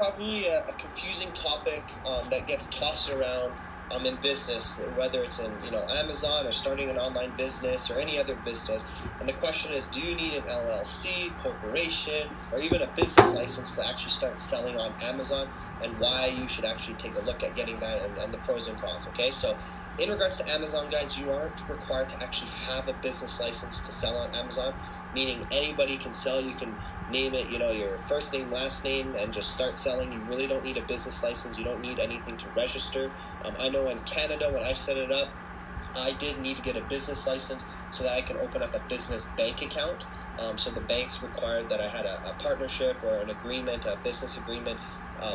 probably a confusing topic that gets tossed around in business, whether it's in Amazon or starting an online business or any other business. And the question is, do you need an LLC, corporation, or even a business license to actually start selling on Amazon, and why you should actually take a look at getting that, and the pros and cons. Okay, so in regards to Amazon, guys, you aren't required to actually have a business license to sell on Amazon, meaning anybody can sell. You can name it, your first name, last name, and just start selling. You really don't need a business license. You don't need anything to register. I know in Canada, when I set it up, I did need to get a business license so that I can open up a business bank account. So the banks required that I had a partnership or an agreement, a business agreement,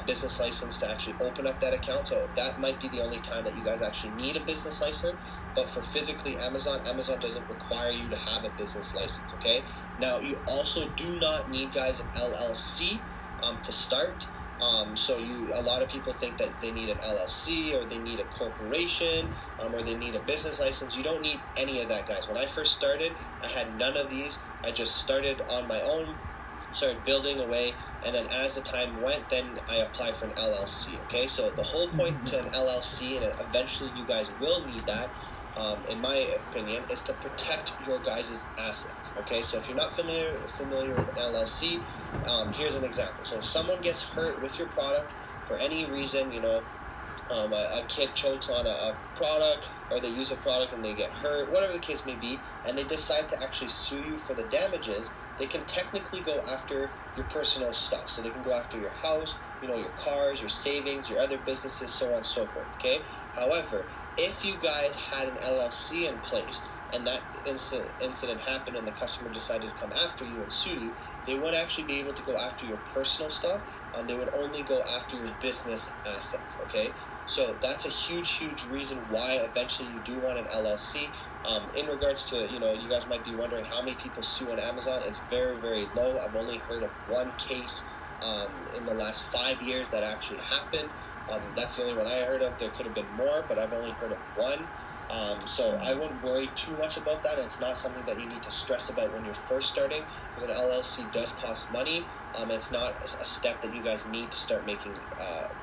business license to actually open up that account. So that might be the only time that you guys actually need a business license. But for physically Amazon doesn't require you to have a business license. Okay. Now you also do not need, guys, an LLC to start. So a lot of people think that they need an LLC or they need a corporation or they need a business license. You don't need any of that, guys. When I first started, I had none of these. I just started on my own, started building away, and then as the time went, then I applied for an LLC. Okay, so the whole point to an LLC, and eventually you guys will need that, in my opinion, is to protect your guys' assets. Okay, so if you're not familiar with an LLC, here's an example. So if someone gets hurt with your product for any reason, a kid chokes on a product, or they use a product and they get hurt, whatever the case may be, and they decide to actually sue you for the damages, they can technically go after your personal stuff. So they can go after your house, your cars, your savings, your other businesses, so on and so forth. Okay. However, if you guys had an LLC in place and that incident happened and the customer decided to come after you and sue you, they wouldn't actually be able to go after your personal stuff. They would only go after your business assets. Okay. So that's a huge reason why eventually you do want an LLC. In regards to, you guys might be wondering how many people sue on Amazon. It's very, very low. I've only heard of one case in the last 5 years that actually happened. That's the only one I heard of. There could have been more, but I've only heard of one. So I wouldn't worry too much about that. It's not something that you need to stress about when you're first starting, because an LLC does cost money. It's not a step that you guys need to start making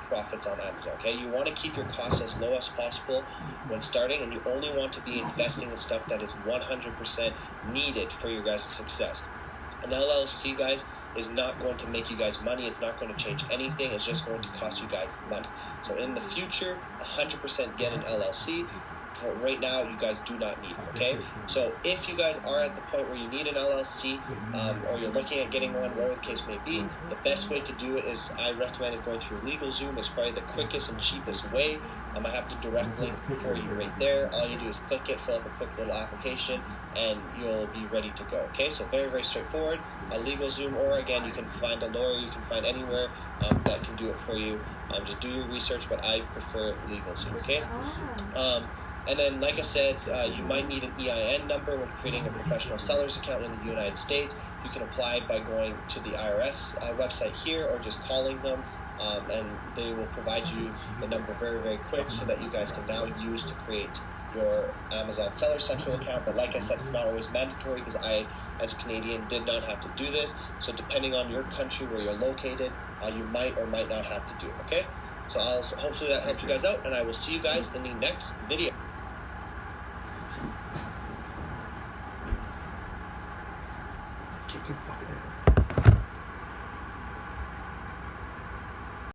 profits on Amazon. Okay, you want to keep your costs as low as possible when starting, and you only want to be investing in stuff that is 100% needed for your guys' success. An LLC, guys, is not going to make you guys money. It's not going to change anything. It's just going to cost you guys money. So in the future, 100% get an LLC. For right now, you guys do not need it, okay? So if you guys are at the point where you need an LLC, or you're looking at getting one, whatever the case may be, the best way to do it is, I recommend, is going through LegalZoom. It's probably the quickest and cheapest way. I have the direct link for you right there. All you do is click it, fill up a quick little application, and you'll be ready to go, okay? So very, very straightforward. LegalZoom, or again, you can find a lawyer, you can find anywhere that can do it for you. Just do your research, but I prefer LegalZoom, okay? And then, like I said, you might need an EIN number when creating a professional seller's account in the United States. You can apply by going to the IRS website here, or just calling them, and they will provide you the number very, very quick, so that you guys can now use to create your Amazon Seller Central account. But like I said, it's not always mandatory, because I, as a Canadian, did not have to do this. So depending on your country, where you're located, you might or might not have to do it, okay? So hopefully that helped you guys out, and I will see you guys in the next video. Kick your fucking ass.